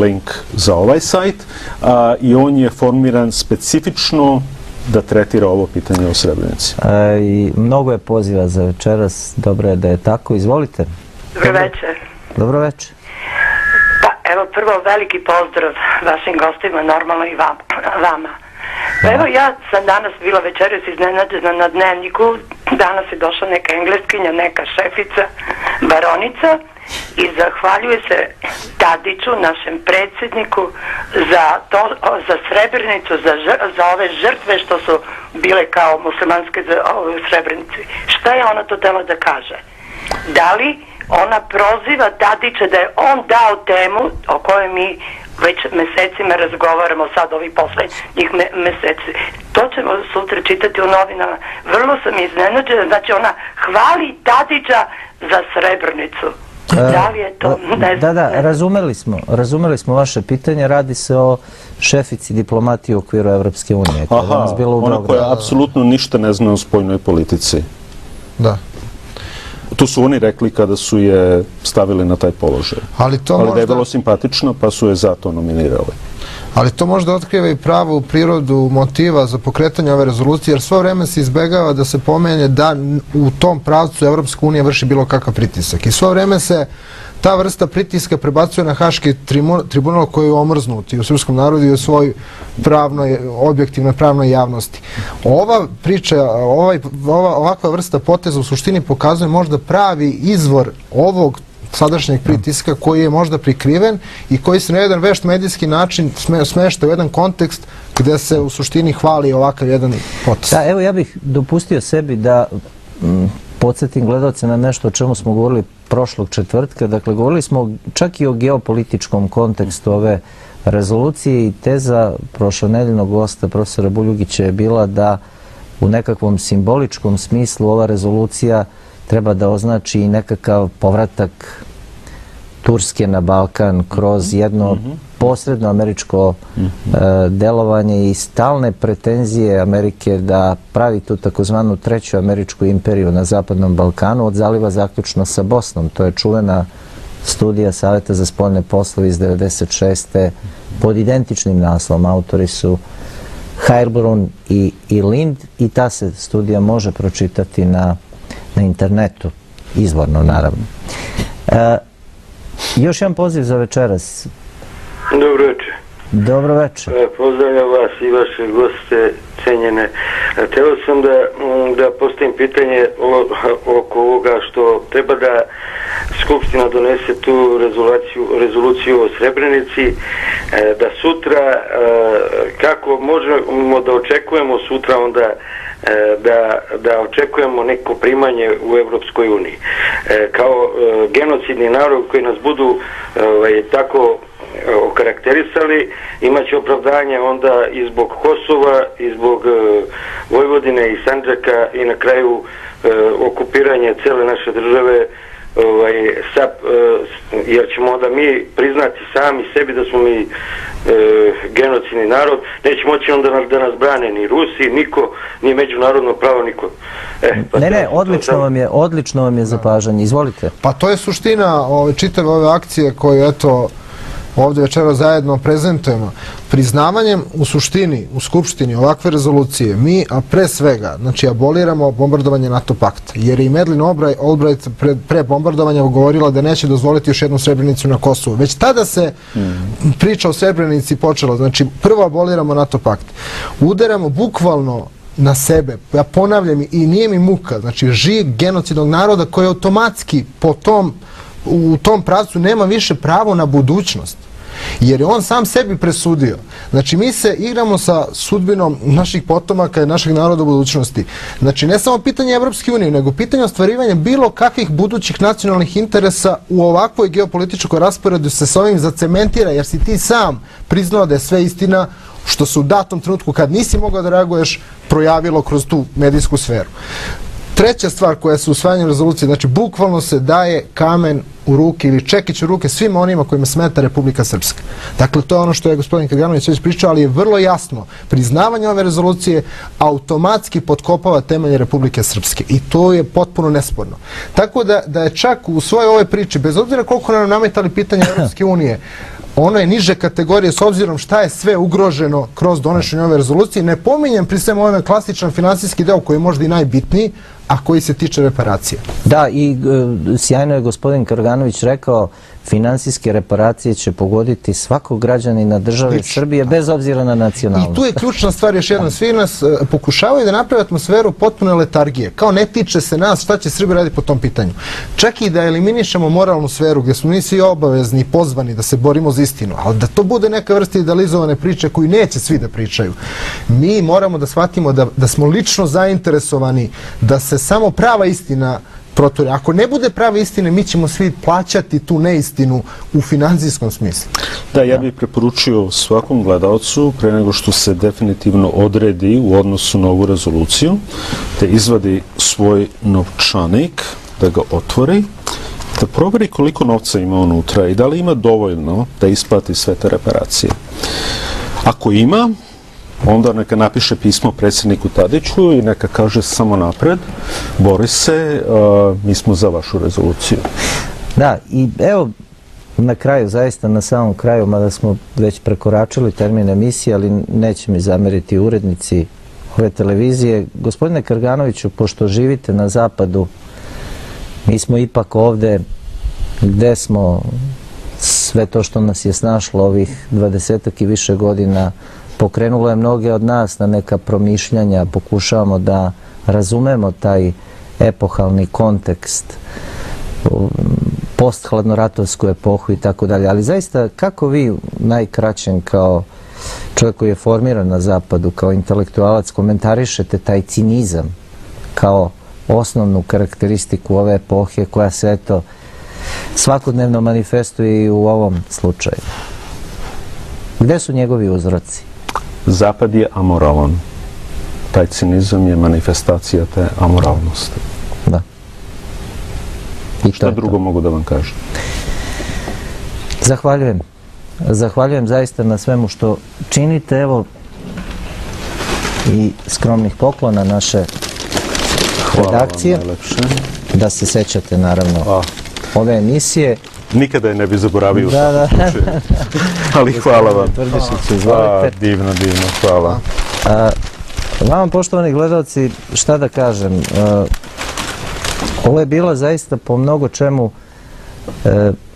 link za ovaj sajt i on je formiran specifično da tretira ovo pitanje o Srebrenici. I mnogo je poziva za večeras, dobro je da je tako. Izvolite. Dobro večer. Dobro večer. Pa evo prvo veliki pozdrav vašim gostima, normalno i vama. Pa evo ja sam danas bila večeras iznenađena na Dnevniku, danas je došla neka engleskinja, neka šefica, baronica i zahvaljuje se Tadiću, našem predsjedniku, za Srebrenicu, za ove žrtve što su bile kao muslimanske u Srebrenici. Šta je ona to htjela da kaže? Da li ona proziva Tadića da je on dao temu o kojoj mi već mesecima razgovaramo, sad ovih poslednjih meseci. To ćemo sutra čitati u novinama. Vrlo sam iznenađena, znači ona hvali Tadića za Srebrenicu. Da li je to? Da, razumeli smo vaše pitanje. Radi se o šefici diplomatije u okviru Evropske unije. Ona koja apsolutno ništa ne zna o spoljnoj politici. Da. To su oni rekli kada su je stavili na taj položaj. Ali da je bilo simpatično, pa su je zato nominirali. Ali to možda otkriva i pravu prirodu motiva za pokretanje ove rezolucije, jer svo vreme se izbegava da se pomene da u tom pravcu Evropska unija vrši bilo kakav pritisak. I svo vreme se ta vrsta pritiska prebacuje na Haški tribunal koji je omrznut i u srpskom narodu i u svoj objektivnoj pravnoj javnosti. Ova priča, ovakva vrsta poteza u suštini pokazuje možda pravi izvor ovog sadašnjeg pritiska koji je možda prikriven i koji se na jedan vešt medijski način smešta u jedan kontekst gde se u suštini hvali ovakav jedan potez. Da, evo ja bih dopustio sebi da podsjetim gledalce na nešto o čemu smo govorili prošlog četvrtka. Dakle, govorili smo čak i o geopolitičkom kontekstu ove rezolucije i teza prošlonedeljnog gosta profesora Buljugića je bila da u nekakvom simboličkom smislu ova rezolucija treba da označi nekakav povratak Turske na Balkan kroz jedno posredno američko delovanje i stalne pretenzije Amerike da pravi tu takozvanu treću američku imperiju na Zapadnom Balkanu od zaliva zaključno sa Bosnom. To je čuvena studija Saveta za spoljne poslove iz 1996. pod identičnim naslovom. Autori su Heilbrunn i Lind i ta se studija može pročitati na internetu, izvorno naravno. Još jedan poziv za večeras. Dobro večer. Dobro večer. Pozdravljam vas i vaše goste cenjene. Htio sam da postavim pitanje oko ovoga što treba da Skupština donese tu rezoluciju o Srebrenici, da sutra, kako možemo da očekujemo sutra onda da očekujemo neko primanje u Evropskoj uniji. Kao genocidni narod koji nas budu tako okarakterisali, imaće opravdanje onda i zbog Kosova, i zbog Vojvodine i Sandžaka i na kraju okupiranje cele naše države, jer ćemo onda mi priznati sami sebi da smo mi genocidni narod, neće moći onda da nas brane ni Rusi, niko, ni međunarodno pravo, niko. Ne, odlično vam je zapažanje, izvolite. Pa to je suština čitave ove akcije koju eto ovdje večera zajedno prezentujemo. Priznavanjem u suštini, u Skupštini ovakve rezolucije, mi, a pre svega, znači aboliramo bombardovanje NATO pakta. Jer je i Madeleine Albright pre bombardovanja govorila da neće dozvoliti još jednu Srebrenicu na Kosovu. Već tada se priča o Srebrenici počela. Znači, prvo aboliramo NATO pakt. Udaramo bukvalno na sebe. Ja ponavljam i nije mi muka. Znači, žig genocidnog naroda koji automatski u tom pravcu nema više pravo na budućnost. Jer je on sam sebi presudio. Znači, mi se igramo sa sudbinom naših potomaka i našeg naroda u budućnosti. Znači, ne samo pitanje Evropske unije, nego pitanje ostvarivanja bilo kakvih budućih nacionalnih interesa u ovakvoj geopolitičkoj rasporedu se s ovim zacementira, jer si ti sam priznao da je sve istina što se u datom trenutku kad nisi mogao da reaguješ projavilo kroz tu medijsku sferu. Treća stvar koja se usvajanjem rezolucije, znači bukvalno se daje kamen u ruke ili čekić u ruke svima onima kojima smeta Republika Srpska. Dakle, to je ono što je gospodin Kaganović već pričao, ali je vrlo jasno. Priznavanje ove rezolucije automatski potkopava temelje Republike Srpske i to je potpuno nesporno. Tako da je čak u svojoj ovoj priči, bez obzira koliko nam nametali pitanje Evropske unije, ono je niže kategorije s obzirom šta je sve ugroženo kroz donošenje ove rezolucije. Ne pominjem pri svemu ovome klasičan finansijski deo koji je možda i najbitniji, a koji se tiče reparacije. Da, i sjajno je gospodin Karganović rekao, finansijske reparacije će pogoditi svakog građanina države Srbije bez obzira na nacionalnost. I tu je ključna stvar, još jedna, svi nas pokušavaju da naprave atmosferu potpune letargije, kao ne tiče se nas šta će Srbija raditi po tom pitanju. Čak i da eliminišemo moralnu sferu gdje smo mi svi obavezni i pozvani da se borimo za istinu, ali da to bude neka vrsta idealizovane priče koju neće svi da pričaju. Mi moramo da shvatimo da smo lično zainteresovani da se samo prava istina proturi. Ako ne bude prave istine, mi ćemo svi plaćati tu neistinu u finansijskom smislu. Da, ja bih preporučio svakom gledalcu, pre nego što se definitivno odredi u odnosu na ovu rezoluciju, da izvadi svoj novčanik, da ga otvori, da proveri koliko novca ima unutra i da li ima dovoljno da isplati sve te reparacije. Ako ima, onda neka napiše pismo predsjedniku Tadiću i neka kaže samo napred, bori se, mi smo za vašu rezoluciju. Da, i evo na kraju, zaista na samom kraju, mada smo već prekoračili termin emisije, ali neće mi zameriti urednici ove televizije. Gospodine Karganoviću, pošto živite na zapadu, mi smo ipak ovde gde smo sve to što nas je snašlo ovih 20-ak i više godina pokrenulo je mnoge od nas na neka promišljanja, pokušavamo da razumemo taj epohalni kontekst, post-hladnoratovsku epohu i tako dalje. Ali zaista, kako vi najkraćem kao čovjek koji je formiran na zapadu, kao intelektualac, komentarišete taj cinizam kao osnovnu karakteristiku ove epohe koja se eto svakodnevno manifestuje i u ovom slučaju? Gde su njegovi uzroci? Zapad je amoralan. Taj cinizam je manifestacija te amoralnosti. Da. Šta drugo mogu da vam kažem? Zahvaljujem. Zahvaljujem zaista na svemu što činite. Evo i skromnih poklona naše redakcije. Hvala vam najlepše. Da se sećate naravno ove emisije. Nikada je ne bi zaboravio u Da. Ali hvala vam. Tvrdišiću, izvolite. Divno, hvala. Vama, poštovani gledalci, šta da kažem, ovo je bila zaista po mnogo čemu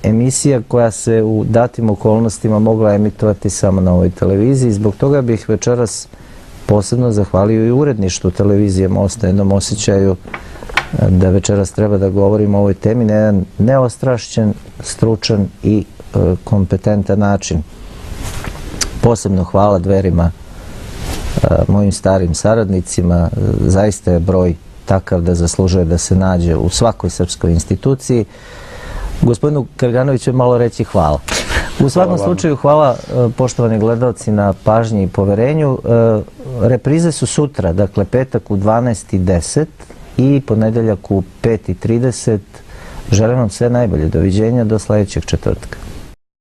emisija koja se u datim okolnostima mogla emitovati samo na ovoj televiziji. Zbog toga bih večeras posebno zahvalio i uredništvu televizije Most na jednom osjećaju da večeras treba da govorimo o ovoj temi na jedan neostrašćen, stručan i kompetentan način. Posebno hvala Dverima, mojim starim saradnicima. Zaista je broj takav da zaslužuje da se nađe u svakoj srpskoj instituciji. Gospodinu Karganoviću je malo reći hvala. U svakom slučaju hvala poštovani gledalci na pažnji i poverenju. Reprize su sutra, dakle petak u 12:10 i ponedeljak u 5:30. Želim vam sve najbolje. Doviđenja do sledećeg četvrtka.